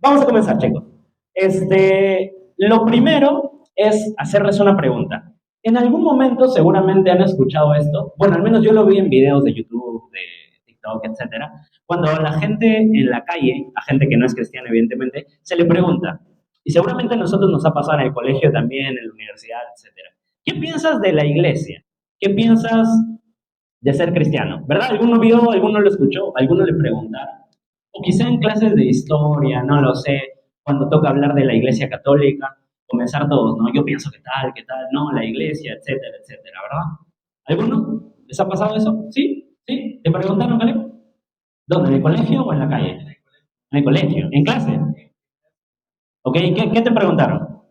Vamos a comenzar, chicos. Lo primero es hacerles una pregunta. En algún momento seguramente han escuchado esto. Bueno, al menos yo lo vi en videos de YouTube, de TikTok, etcétera. Cuando a la gente en la calle, a gente que no es cristiana, evidentemente, se le pregunta, y seguramente a nosotros nos ha pasado en el colegio también, en la universidad, etcétera. ¿Qué piensas de la iglesia? ¿Qué piensas de ser cristiano? ¿Verdad? ¿Alguno vio, alguno lo escuchó, alguno le preguntaron? O quizá en clases de historia, no lo sé, cuando toca hablar de la iglesia católica, comenzar todos, ¿no? Yo pienso que tal, no, la iglesia, etcétera, etcétera, ¿verdad? ¿Alguno? ¿Les ha pasado eso? ¿Sí? ¿Sí? ¿Te preguntaron, Caleb? ¿Dónde? ¿En el colegio o en la calle? En el colegio, en clase. ¿Ok? ¿Qué te preguntaron?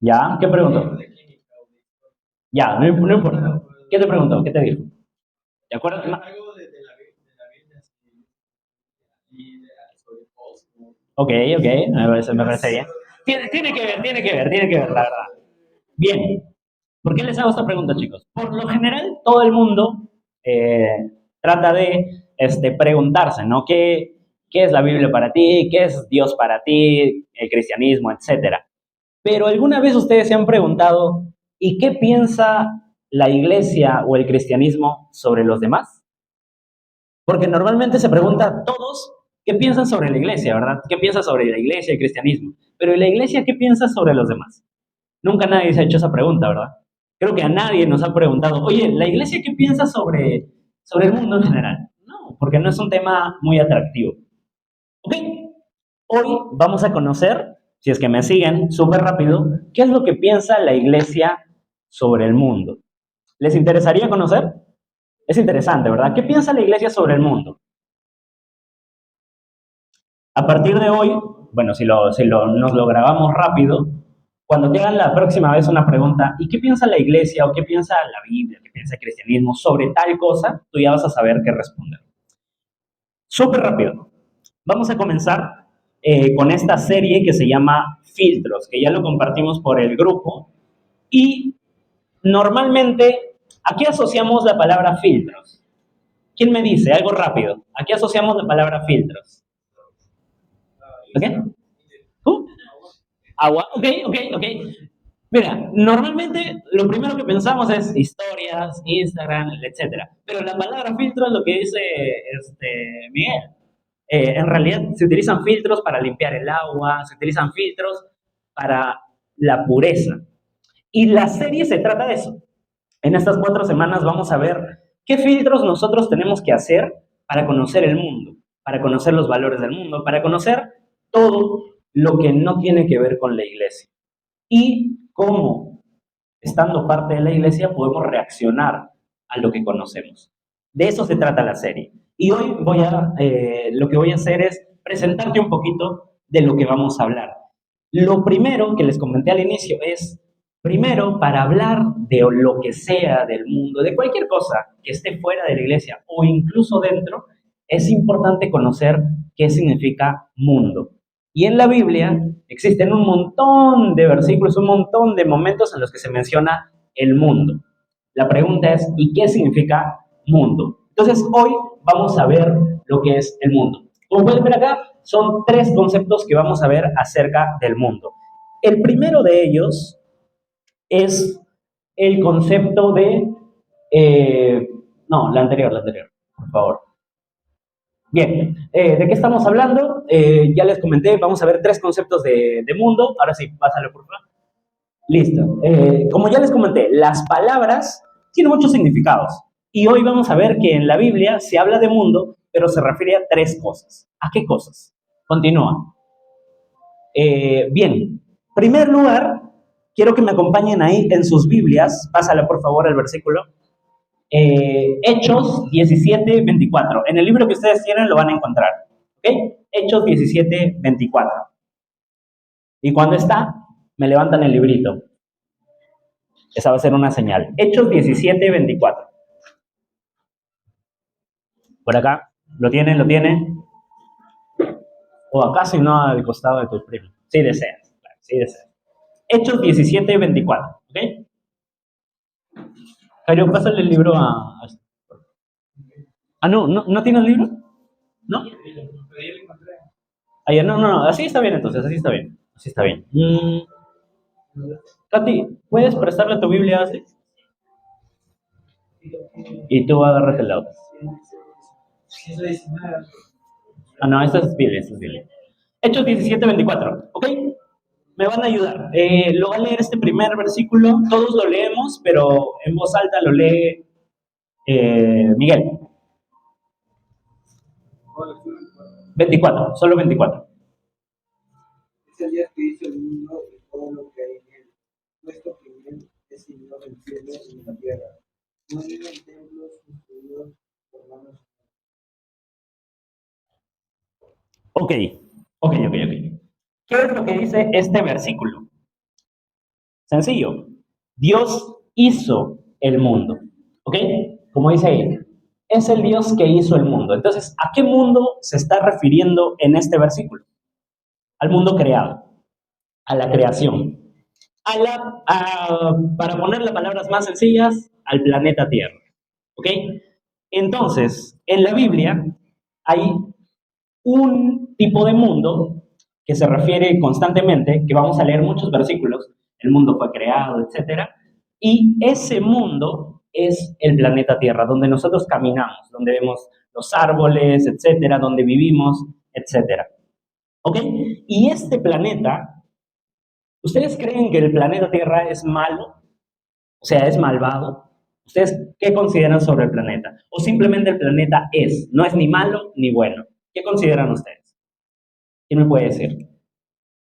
¿Ya? ¿Qué preguntó? Ya, no importa. ¿Qué te preguntó? ¿Qué te dijo? ¿De acuerdo? Ok, ok, me parece bien. Tiene que ver, la verdad. Bien, ¿por qué les hago esta pregunta, chicos? Por lo general, todo el mundo trata de preguntarse, ¿no? ¿Qué es la Biblia para ti? ¿Qué es Dios para ti? El cristianismo, etcétera. Pero ¿alguna vez ustedes se han preguntado, ¿y qué piensa la iglesia o el cristianismo sobre los demás? Porque normalmente se pregunta a todos qué piensan sobre la iglesia, ¿verdad? ¿Qué piensa sobre la iglesia y el cristianismo? Pero ¿y la iglesia qué piensa sobre los demás? Nunca nadie se ha hecho esa pregunta, ¿verdad? Creo que a nadie nos ha preguntado, oye, ¿la iglesia qué piensa sobre el mundo en general? No, porque no es un tema muy atractivo. Ok, hoy vamos a conocer, si es que me siguen súper rápido, qué es lo que piensa la iglesia sobre el mundo. ¿Les interesaría conocer? Es interesante, ¿verdad? ¿Qué piensa la iglesia sobre el mundo? A partir de hoy, bueno, nos lo grabamos rápido, cuando te hagan la próxima vez una pregunta, ¿y qué piensa la iglesia o qué piensa la Biblia, qué piensa el cristianismo sobre tal cosa? Tú ya vas a saber qué responder. Súper rápido. Vamos a comenzar con esta serie que se llama Filtros, que ya lo compartimos por el grupo. Y normalmente, ¿a qué asociamos la palabra filtros? ¿Quién me dice? Algo rápido. ¿A qué asociamos la palabra filtros? ¿Ok? ¿Tú? Agua, ok, ok, ok. Mira, normalmente lo primero que pensamos es historias, Instagram, etcétera. Pero la palabra filtro es lo que dice Miguel. En realidad se utilizan filtros para limpiar el agua, se utilizan filtros para la pureza. Y la serie se trata de eso. En estas 4 semanas vamos a ver qué filtros nosotros tenemos que hacer para conocer el mundo, para conocer los valores del mundo, para conocer todo lo que no tiene que ver con la iglesia. Y cómo, estando parte de la iglesia, podemos reaccionar a lo que conocemos. De eso se trata la serie. Y hoy lo que voy a hacer es presentarte un poquito de lo que vamos a hablar. Lo primero que les comenté al inicio es, primero, para hablar de lo que sea del mundo, de cualquier cosa que esté fuera de la iglesia o incluso dentro, es importante conocer qué significa mundo. Y en la Biblia existen un montón de versículos, un montón de momentos en los que se menciona el mundo. La pregunta es, ¿y qué significa mundo? Entonces, hoy vamos a ver lo que es el mundo. Como pueden ver acá, son 3 conceptos que vamos a ver acerca del mundo. El primero de ellos es el concepto de... no, la anterior, por favor. Bien, ¿de qué estamos hablando? Ya les comenté, vamos a ver 3 conceptos de mundo. Ahora sí, pásalo por favor. Listo. Como ya les comenté, las palabras tienen muchos significados. Y hoy vamos a ver que en la Biblia se habla de mundo, pero se refiere a 3 cosas. ¿A qué cosas? Continúa. Bien, en primer lugar, quiero que me acompañen ahí en sus Biblias. Pásale por favor el versículo. Hechos 17:24. En el libro que ustedes tienen lo van a encontrar. ¿Ok? Hechos 17:24. Y cuando está, me levantan el librito. Esa va a ser una señal. Hechos 17:24. Por acá. ¿Lo tienen? ¿Lo tienen? O acá, si no, al costado de tus primos. Si deseas. Claro, si deseas. Hechos 17:24. ¿Ok? Jairo, pásale el libro a... Ah, no, ¿no tiene el libro? ¿No? Ayer, no, no, no, así está bien entonces, así está bien. Así está bien. Katy, ¿puedes prestarle tu Biblia así? Y tú agarras el lado. Ah, no, esta es Biblia, esta es Biblia. Hechos 17:24, ¿ok? Me van a ayudar. Lo va a leer este primer versículo, todos lo leemos, pero en voz alta lo lee Miguel. 24, solo 24. Es el día que hizo el mundo y todo lo que hay en él. Puesto que en él es Señor del cielo y de la tierra. No viven templos construidos por manos. Ok, ok, ok, ok. ¿Qué es lo que dice este versículo? Sencillo. Dios hizo el mundo. ¿Ok? Como dice ahí, es el Dios que hizo el mundo. Entonces, ¿a qué mundo se está refiriendo en este versículo? Al mundo creado, a la creación. Para poner las palabras más sencillas, al planeta Tierra. ¿Ok? Entonces, en la Biblia hay un tipo de mundo que se refiere constantemente, que vamos a leer muchos versículos, el mundo fue creado, etcétera, y ese mundo es el planeta Tierra, donde nosotros caminamos, donde vemos los árboles, etcétera, donde vivimos, etcétera. ¿Ok? Y este planeta, ¿ustedes creen que el planeta Tierra es malo? O sea, es malvado. ¿Ustedes qué consideran sobre el planeta? O simplemente el planeta es, no es ni malo ni bueno. ¿Qué consideran ustedes? ¿Quién me puede decir?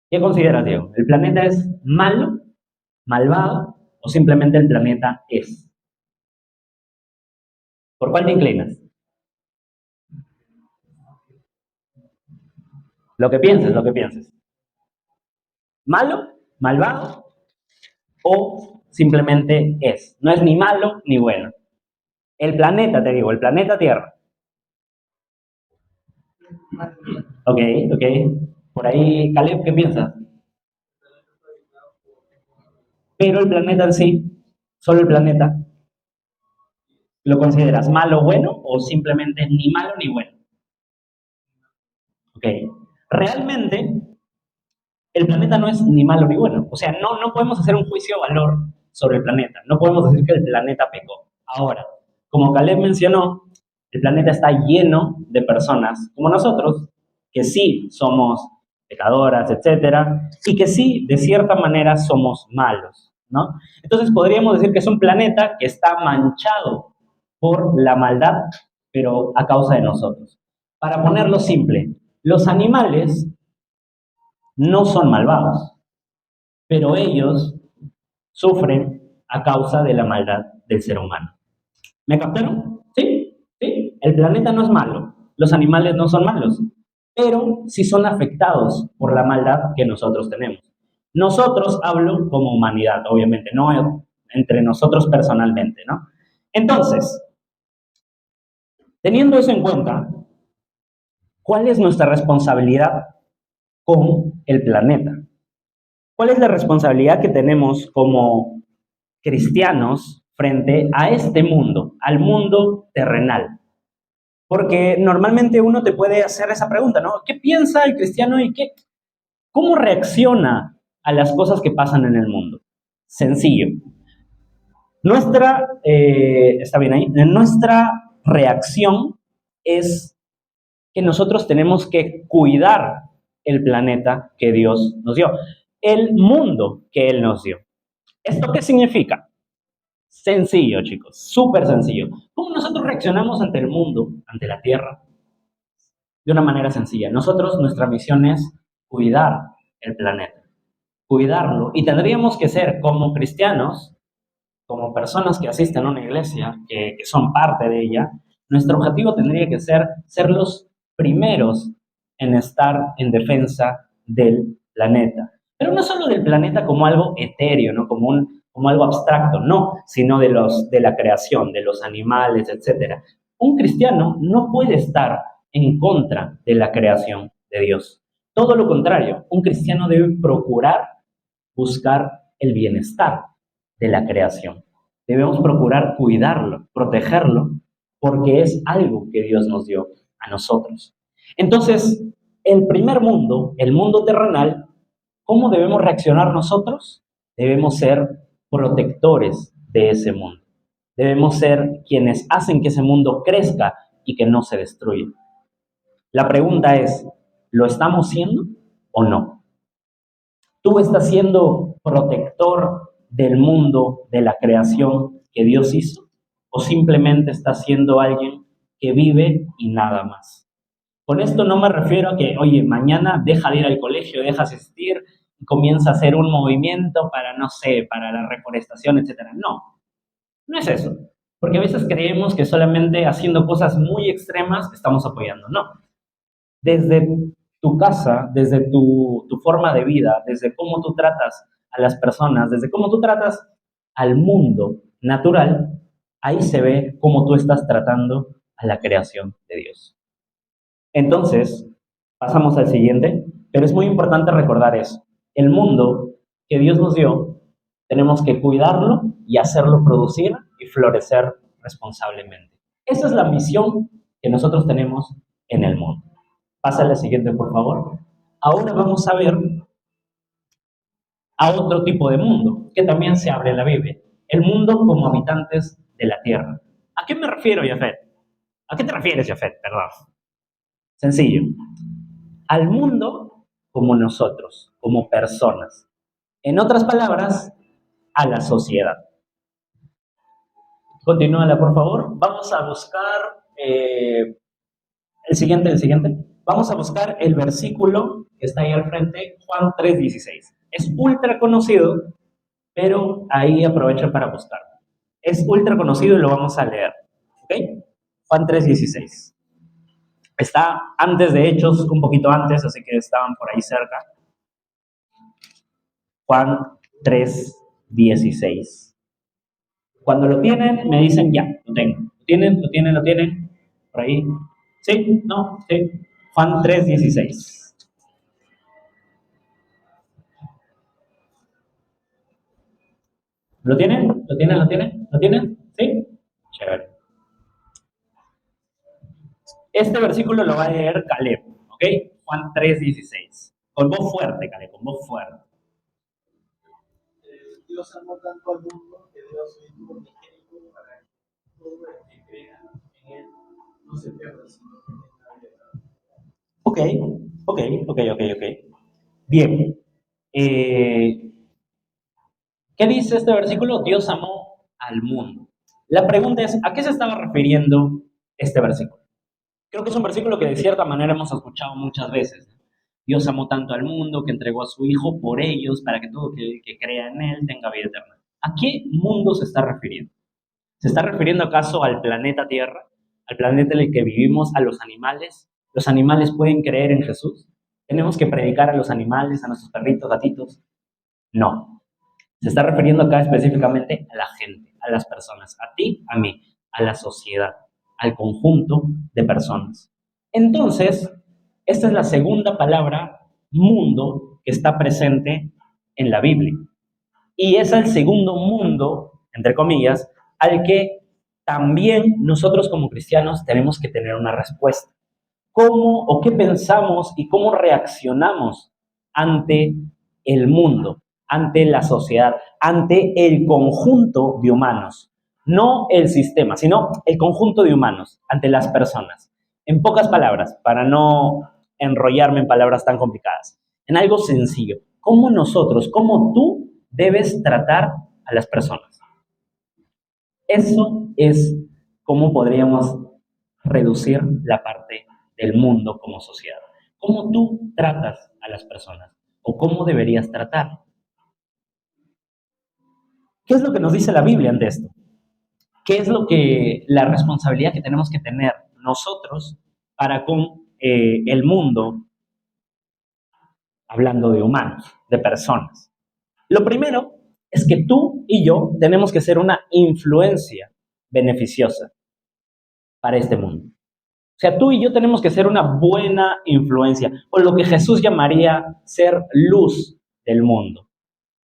¿Qué consideras, Diego? ¿El planeta es malo, malvado o simplemente el planeta es? ¿Por cuál te inclinas? Lo que pienses, lo que pienses. ¿Malo, malvado o simplemente es? No es ni malo ni bueno. El planeta, te digo, el planeta Tierra. Ok, ok. Por ahí, Caleb, ¿qué piensas? Pero el planeta en sí, solo el planeta, ¿lo consideras malo o bueno o simplemente ni malo ni bueno? Ok. Realmente, el planeta no es ni malo ni bueno. O sea, no podemos hacer un juicio de valor sobre el planeta. No podemos decir que el planeta pecó. Ahora, como Caleb mencionó, el planeta está lleno de personas como nosotros, que sí somos pecadoras, etcétera, y que sí, de cierta manera, somos malos, ¿no? Entonces podríamos decir que es un planeta que está manchado por la maldad, pero a causa de nosotros. Para ponerlo simple, los animales no son malvados, pero ellos sufren a causa de la maldad del ser humano. ¿Me captaron? ¿Sí? ¿Sí? El planeta no es malo, los animales no son malos, pero sí son afectados por la maldad que nosotros tenemos. Nosotros hablo como humanidad, obviamente, no entre nosotros personalmente, ¿no? Entonces, teniendo eso en cuenta, ¿cuál es nuestra responsabilidad con el planeta? ¿Cuál es la responsabilidad que tenemos como cristianos frente a este mundo, al mundo terrenal? Porque normalmente uno te puede hacer esa pregunta, ¿no? ¿Qué piensa el cristiano y cómo reacciona a las cosas que pasan en el mundo? Sencillo. Está bien ahí, nuestra reacción es que nosotros tenemos que cuidar el planeta que Dios nos dio, el mundo que Él nos dio. ¿Esto qué significa? Sencillo, chicos, súper sencillo. ¿Cómo nosotros reaccionamos ante el mundo, ante la tierra? De una manera sencilla. Nosotros, nuestra misión es cuidar el planeta, cuidarlo. Y tendríamos que ser como cristianos, como personas que asisten a una iglesia, que son parte de ella, nuestro objetivo tendría que ser los primeros en estar en defensa del planeta. Pero no solo del planeta como algo etéreo, ¿no? Como algo abstracto, no, sino de la creación, de los animales, etcétera. Un cristiano no puede estar en contra de la creación de Dios. Todo lo contrario, un cristiano debe procurar buscar el bienestar de la creación. Debemos procurar cuidarlo, protegerlo, porque es algo que Dios nos dio a nosotros. Entonces, el primer mundo, el mundo terrenal, ¿cómo debemos reaccionar nosotros? Debemos ser protectores de ese mundo. Debemos ser quienes hacen que ese mundo crezca y que no se destruya. La pregunta es, ¿lo estamos siendo o no? ¿Tú estás siendo protector del mundo, de la creación que Dios hizo? ¿O simplemente estás siendo alguien que vive y nada más? Con esto no me refiero a que, oye, mañana deja de ir al colegio, deja de asistir y comienza a hacer un movimiento para, no sé, para la reforestación, etcétera. No, no es eso. Porque a veces creemos que solamente haciendo cosas muy extremas estamos apoyando. No. Desde tu casa, desde tu forma de vida, desde cómo tú tratas a las personas, desde cómo tú tratas al mundo natural, ahí se ve cómo tú estás tratando a la creación de Dios. Entonces, pasamos al siguiente, pero es muy importante recordar eso. El mundo que Dios nos dio, tenemos que cuidarlo y hacerlo producir y florecer responsablemente. Esa es la misión que nosotros tenemos en el mundo. Pasa a la siguiente, por favor. Ahora vamos a ver a otro tipo de mundo que también se habla en la Biblia. El mundo como habitantes de la tierra. ¿A qué me refiero, Jafet? ¿A qué te refieres, Jafet? Perdón. Sencillo. Al mundo como nosotros, como personas. En otras palabras, a la sociedad. Continúala, por favor. Vamos a buscar el siguiente. Vamos a buscar el versículo que está ahí al frente, Juan 3:16. Es ultra conocido, pero ahí aprovecho para buscar. Es ultra conocido y lo vamos a leer. ¿Ok? Juan 3:16. Está antes de Hechos, un poquito antes, así que estaban por ahí cerca. Juan 3:16. Cuando lo tienen, me dicen ya, lo tengo. ¿Lo tienen? ¿Lo tienen? ¿Lo tienen? Por ahí. ¿Sí? ¿No? ¿Sí? Juan 3:16. ¿Lo tienen? ¿Lo tienen? ¿Lo tienen? ¿Lo tienen? ¿Sí? Chévere. Este versículo lo va a leer Caleb, ¿ok? Juan 3:16. Con voz fuerte, Caleb, con voz fuerte. Dios amó tanto al mundo que dio a su Hijo unigénito para que todo el que crea en Él no se pierda, sino que tenga vida. Ok, ok. Bien. ¿Qué dice este versículo? Dios amó al mundo. La pregunta es, ¿a qué se estaba refiriendo este versículo? Creo que es un versículo que de cierta manera hemos escuchado muchas veces. Dios amó tanto al mundo que entregó a su Hijo por ellos para que todo que crea en Él tenga vida eterna. ¿A qué mundo se está refiriendo? ¿Se está refiriendo acaso al planeta Tierra? ¿Al planeta en el que vivimos? ¿A los animales? ¿Los animales pueden creer en Jesús? ¿Tenemos que predicar a los animales, a nuestros perritos, gatitos? No. Se está refiriendo acá específicamente a la gente, a las personas, a ti, a mí, a la sociedad, al conjunto de personas. Entonces, esta es la segunda palabra, mundo, que está presente en la Biblia. Y es el segundo mundo, entre comillas, al que también nosotros como cristianos tenemos que tener una respuesta. ¿Cómo o qué pensamos y cómo reaccionamos ante el mundo, ante la sociedad, ante el conjunto de humanos? No el sistema, sino el conjunto de humanos, ante las personas. En pocas palabras, para no enrollarme en palabras tan complicadas, en algo sencillo. ¿Cómo nosotros, cómo tú debes tratar a las personas? Eso es cómo podríamos reducir la parte del mundo como sociedad. ¿Cómo tú tratas a las personas? ¿O cómo deberías tratar? ¿Qué es lo que nos dice la Biblia ante esto? ¿Qué es lo que la responsabilidad que tenemos que tener nosotros para con el mundo, hablando de humanos, de personas? Lo primero es que tú y yo tenemos que ser una influencia beneficiosa para este mundo. O sea, tú y yo tenemos que ser una buena influencia, o lo que Jesús llamaría ser luz del mundo.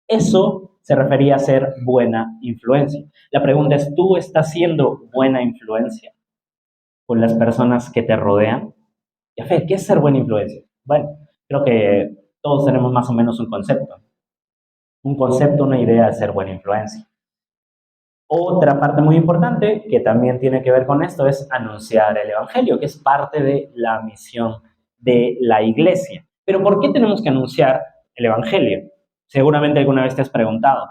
Eso se refería a ser buena influencia. La pregunta es, ¿tú estás siendo buena influencia con las personas que te rodean? Jafet, ¿qué es ser buena influencia? Bueno, creo que todos tenemos más o menos un concepto, una idea de ser buena influencia. Otra parte muy importante que también tiene que ver con esto es anunciar el Evangelio, que es parte de la misión de la iglesia. Pero ¿por qué tenemos que anunciar el Evangelio? Seguramente alguna vez te has preguntado,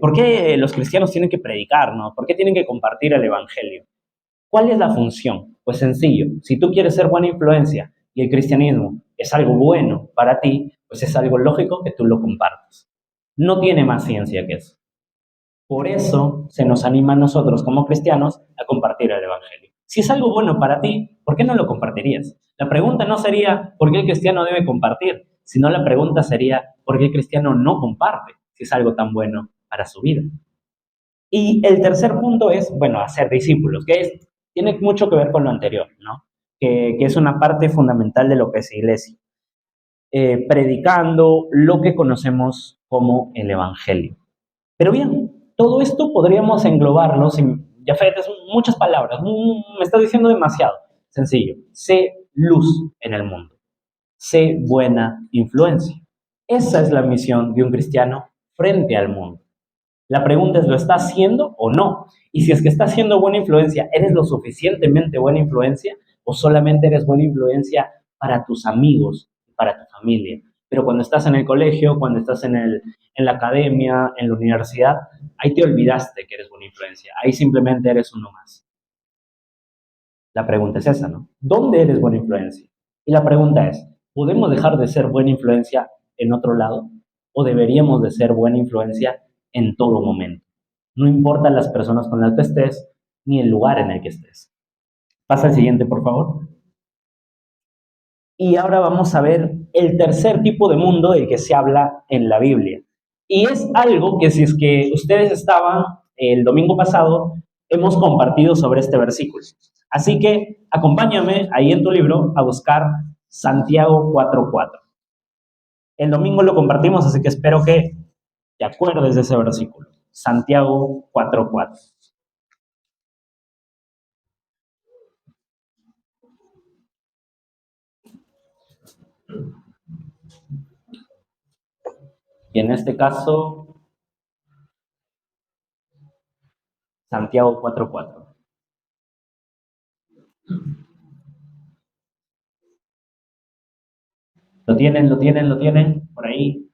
¿por qué los cristianos tienen que predicar, no? ¿Por qué tienen que compartir el Evangelio? ¿Cuál es la función? Pues sencillo, si tú quieres ser buena influencia y el cristianismo es algo bueno para ti, pues es algo lógico que tú lo compartas. No tiene más ciencia que eso. Por eso se nos anima a nosotros como cristianos a compartir el Evangelio. Si es algo bueno para ti, ¿por qué no lo compartirías? La pregunta no sería ¿por qué el cristiano debe compartir? Sino la pregunta sería ¿por qué el cristiano no comparte si es algo tan bueno para su vida? Y el tercer punto es, bueno, hacer discípulos, tiene mucho que ver con lo anterior, ¿no? Que es una parte fundamental de lo que es iglesia. Predicando lo que conocemos como el Evangelio. Pero bien, todo esto podríamos englobarlo sin, ya es muchas palabras, me estás diciendo demasiado. Sencillo, sé luz en el mundo, sé buena influencia. Esa es la misión de un cristiano frente al mundo. La pregunta es, ¿lo está haciendo o no? Y si es que está haciendo buena influencia, ¿eres lo suficientemente buena influencia o solamente eres buena influencia para tus amigos, para tu familia? Pero cuando estás en el colegio, cuando estás en la academia, en la universidad, ahí te olvidaste que eres buena influencia. Ahí simplemente eres uno más. La pregunta es esa, ¿no? ¿Dónde eres buena influencia? Y la pregunta es, ¿podemos dejar de ser buena influencia en otro lado? ¿O deberíamos de ser buena influencia en todo momento? No importa las personas con las que estés, ni el lugar en el que estés. Pasa al siguiente, por favor. Y ahora vamos a ver el tercer tipo de mundo del que se habla en la Biblia. Y es algo que si es que ustedes estaban el domingo pasado, hemos compartido sobre este versículo. Así que acompáñame ahí en tu libro a buscar Santiago 4:4. El domingo lo compartimos, así que espero que te acuerdes de ese versículo. Santiago 4:4. Y en este caso, Santiago 4:4. Lo tienen por ahí.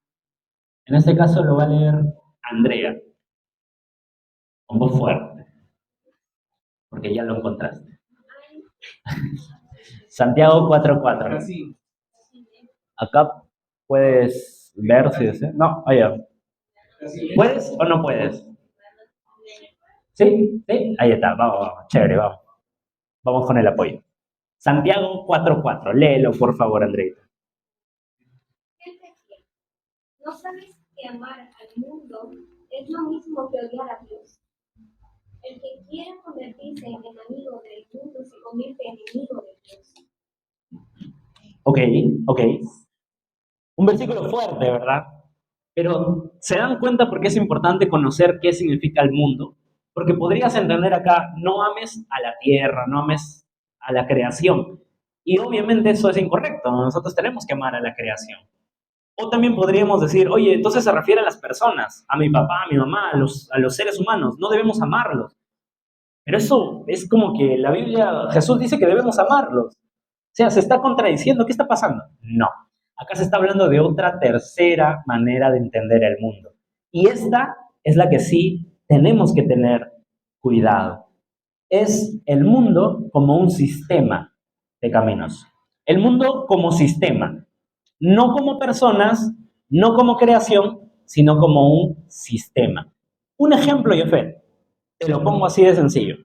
En este caso lo va a leer Andrea, con voz fuerte, porque ya lo encontraste. Santiago 4:4. Acá puedes ver si deseas. No, allá. ¿Puedes o no puedes? ¿Sí? ¿Sí? Ahí está, vamos, chévere, vamos. Vamos con el apoyo. Santiago 4:4. Léelo, por favor, Andreita. ¿No sabes que amar al mundo es lo mismo que odiar a Dios? El que quiera convertirse en enemigo del mundo se convierte en enemigo de Dios. Ok. Un versículo fuerte, ¿verdad? Pero ¿se dan cuenta por qué es importante conocer qué significa el mundo? Porque podrías entender acá, no ames a la tierra, no ames a la creación. Y obviamente eso es incorrecto, nosotros tenemos que amar a la creación. O también podríamos decir, oye, entonces se refiere a las personas, a mi papá, a mi mamá, a los seres humanos, no debemos amarlos. Pero eso es como que la Biblia, Jesús dice que debemos amarlos. O sea, ¿se está contradiciendo? ¿Qué está pasando? No. Acá se está hablando de otra tercera manera de entender el mundo. Y esta es la que sí tenemos que tener cuidado. Es el mundo como un sistema de caminos. El mundo como sistema. No como personas, no como creación, sino como un sistema. Un ejemplo, Jefé, te lo pongo así de sencillo.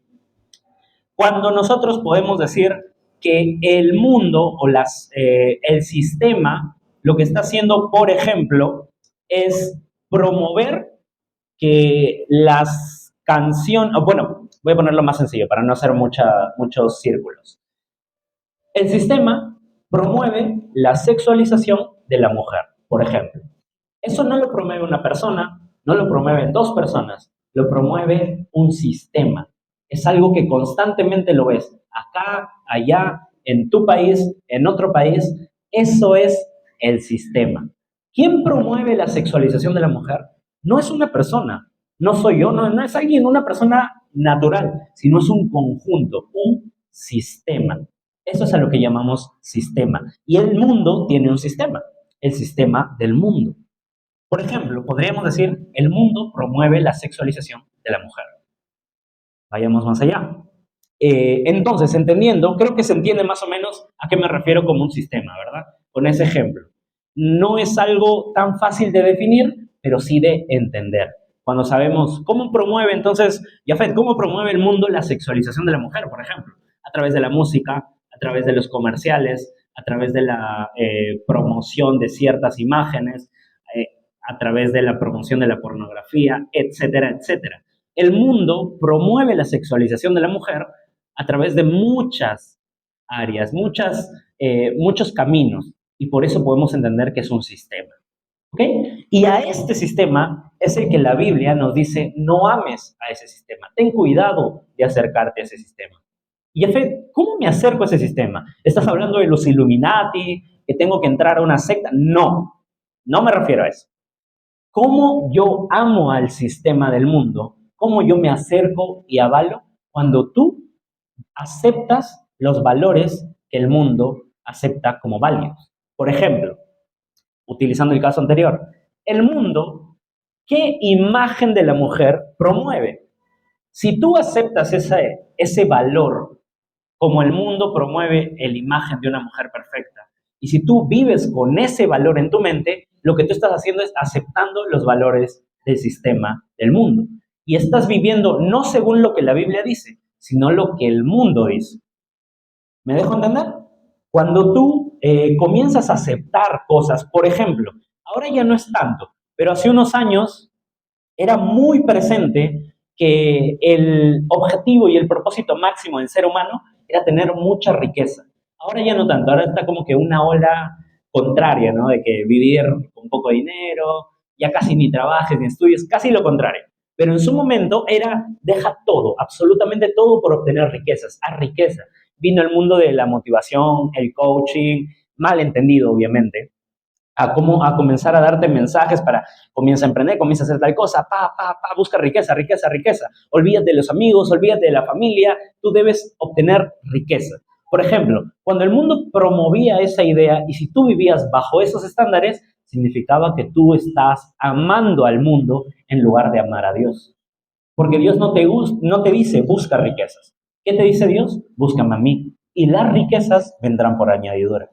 Cuando nosotros podemos decir que el mundo o el sistema lo que está haciendo, por ejemplo, es promover que las canciones, bueno, voy a ponerlo más sencillo para no hacer muchos círculos. El sistema promueve la sexualización de la mujer, por ejemplo. Eso no lo promueve una persona, no lo promueven dos personas, lo promueve un sistema. Es algo que constantemente lo ves, acá, allá, en tu país, en otro país. Eso es el sistema. ¿Quién promueve la sexualización de la mujer? No es una persona, no soy yo, no es alguien, una persona natural, sino es un conjunto, un sistema. Eso es a lo que llamamos sistema. Y el mundo tiene un sistema, el sistema del mundo. Por ejemplo, podríamos decir, el mundo promueve la sexualización de la mujer. Vayamos más allá. Entonces, entendiendo, creo que se entiende más o menos a qué me refiero como un sistema, ¿verdad? Con ese ejemplo. No es algo tan fácil de definir, pero sí de entender. Cuando sabemos cómo promueve, entonces, Jafet, ¿cómo promueve el mundo la sexualización de la mujer, por ejemplo? A través de la música, a través de los comerciales, a través de la promoción de ciertas imágenes, a través de la promoción de la pornografía, etcétera, etcétera. El mundo promueve la sexualización de la mujer a través de muchas áreas, muchos caminos, y por eso podemos entender que es un sistema. ¿Ok? Y a este sistema es el que la Biblia nos dice, no ames a ese sistema, ten cuidado de acercarte a ese sistema. Y Efe, ¿cómo me acerco a ese sistema? ¿Estás hablando de los Illuminati, que tengo que entrar a una secta? No, no me refiero a eso. ¿Cómo yo amo al sistema del mundo? ¿Cómo yo me acerco y avalo? Cuando tú aceptas los valores que el mundo acepta como válidos. Por ejemplo, utilizando el caso anterior, el mundo, ¿qué imagen de la mujer promueve? Si tú aceptas ese valor como el mundo promueve la imagen de una mujer perfecta, y si tú vives con ese valor en tu mente, lo que tú estás haciendo es aceptando los valores del sistema del mundo. Y estás viviendo no según lo que la Biblia dice, sino lo que el mundo dice. ¿Me dejo entender? Cuando tú comienzas a aceptar cosas, por ejemplo, ahora ya no es tanto, pero hace unos años era muy presente que el objetivo y el propósito máximo del ser humano era tener mucha riqueza. Ahora ya no tanto, ahora está como que una ola contraria, ¿no? De que vivir con poco dinero, ya casi ni trabajes ni estudies, casi lo contrario. Pero en su momento era, deja todo, absolutamente todo por obtener riquezas, a riqueza. Vino el mundo de la motivación, el coaching, mal entendido, obviamente, a comenzar a darte mensajes para comienza a emprender, comienza a hacer tal cosa, busca riqueza, riqueza, riqueza. Olvídate de los amigos, olvídate de la familia, tú debes obtener riqueza. Por ejemplo, cuando el mundo promovía esa idea y si tú vivías bajo esos estándares, significaba que tú estás amando al mundo en lugar de amar a Dios. Porque Dios no te dice busca riquezas. ¿Qué te dice Dios? Búscame a mí. Y las riquezas vendrán por añadidura.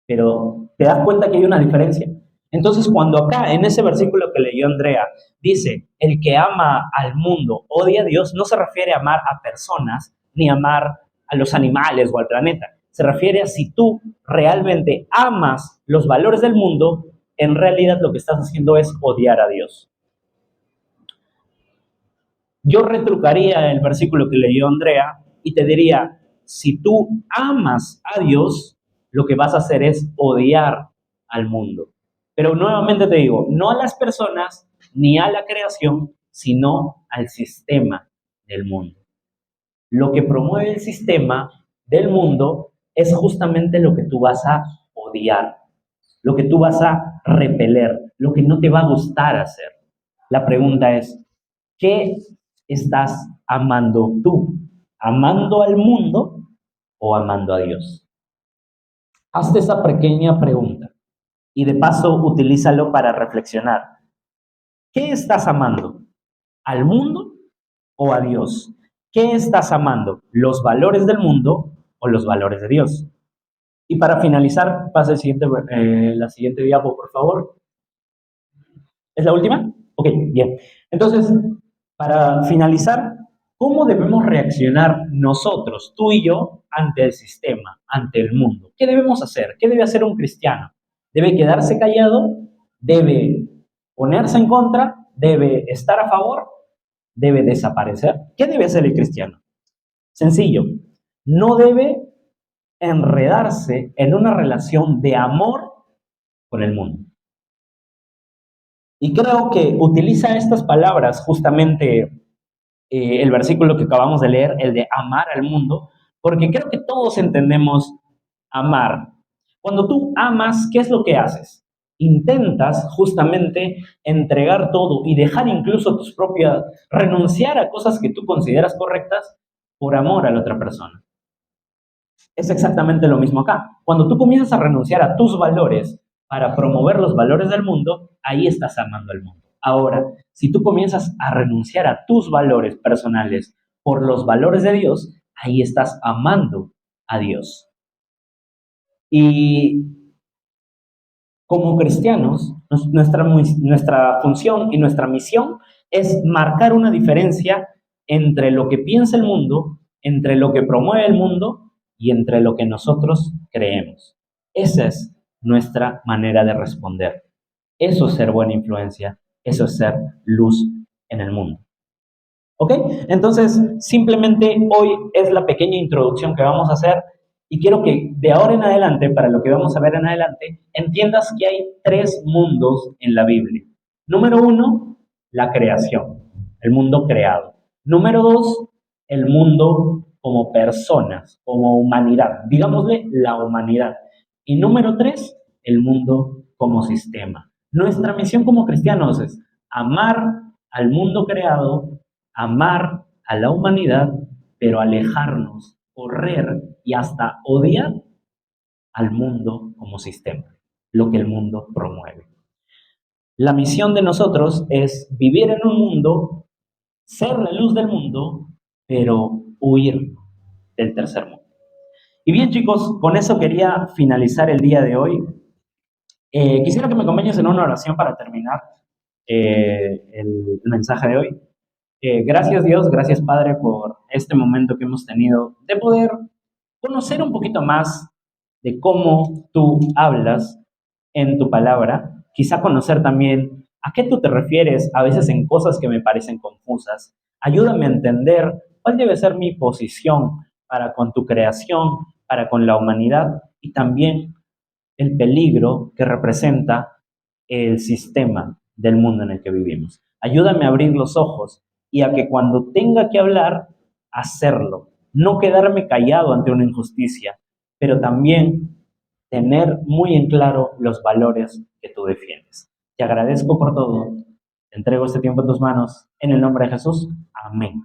Pero ¿te das cuenta que hay una diferencia? Entonces, cuando acá, en ese versículo que leyó Andrea, dice, el que ama al mundo odia a Dios, no se refiere a amar a personas, ni amar a los animales o al planeta. Se refiere a si tú realmente amas los valores del mundo, en realidad lo que estás haciendo es odiar a Dios. Yo retrucaría el versículo que leyó Andrea y te diría, si tú amas a Dios, lo que vas a hacer es odiar al mundo. Pero nuevamente te digo, no a las personas ni a la creación, sino al sistema del mundo. Lo que promueve el sistema del mundo es justamente lo que tú vas a odiar, lo que tú vas a repeler, lo que no te va a gustar hacer. La pregunta es, ¿qué estás amando tú? ¿Amando al mundo o amando a Dios? Hazte esa pequeña pregunta y de paso utilízalo para reflexionar. ¿Qué estás amando? ¿Al mundo o a Dios? ¿Qué estás amando? ¿Los valores del mundo o los valores de Dios? Y para finalizar, pasa la siguiente diapo, por favor. ¿Es la última? Ok, bien. Entonces, para finalizar, ¿cómo debemos reaccionar nosotros, tú y yo, ante el sistema, ante el mundo? ¿Qué debemos hacer? ¿Qué debe hacer un cristiano? ¿Debe quedarse callado? ¿Debe ponerse en contra? ¿Debe estar a favor? ¿Debe desaparecer? ¿Qué debe hacer el cristiano? Sencillo, no debe enredarse en una relación de amor con el mundo. Y creo que utiliza estas palabras justamente el versículo que acabamos de leer, el de amar al mundo, porque creo que todos entendemos amar. Cuando tú amas, ¿qué es lo que haces? Intentas justamente entregar todo y dejar incluso tus propias, renunciar a cosas que tú consideras correctas por amor a la otra persona. Es exactamente lo mismo acá. Cuando tú comienzas a renunciar a tus valores para promover los valores del mundo, ahí estás amando al mundo. Ahora, si tú comienzas a renunciar a tus valores personales por los valores de Dios, ahí estás amando a Dios. Y como cristianos, nuestra función y nuestra misión es marcar una diferencia entre lo que piensa el mundo, entre lo que promueve el mundo y entre lo que nosotros creemos. Esa es nuestra manera de responder. Eso es ser buena influencia, eso es ser luz en el mundo. ¿Ok? Entonces, simplemente hoy es la pequeña introducción que vamos a hacer y quiero que de ahora en adelante, para lo que vamos a ver en adelante, entiendas que hay 3 mundos en la Biblia. Número 1, la creación, el mundo creado. Número 2, el mundo como personas, como humanidad, digámosle la humanidad. Y número 3, el mundo como sistema. Nuestra misión como cristianos es amar al mundo creado, amar a la humanidad, pero alejarnos, correr y hasta odiar al mundo como sistema, lo que el mundo promueve. La misión de nosotros es vivir en un mundo, ser la luz del mundo, pero huir del tercer mundo. Y bien, chicos, con eso quería finalizar el día de hoy. Quisiera que me acompañes en una oración para terminar el mensaje de hoy. Gracias Dios, gracias Padre por este momento que hemos tenido de poder conocer un poquito más de cómo tú hablas en tu palabra, quizá conocer también a qué tú te refieres a veces en cosas que me parecen confusas. Ayúdame a entender cuál debe ser mi posición para con tu creación, para con la humanidad y también el peligro que representa el sistema del mundo en el que vivimos. Ayúdame a abrir los ojos y a que cuando tenga que hablar, hacerlo. No quedarme callado ante una injusticia, pero también tener muy en claro los valores que tú defiendes. Te agradezco por todo. Te entrego este tiempo en tus manos. En el nombre de Jesús. Amén.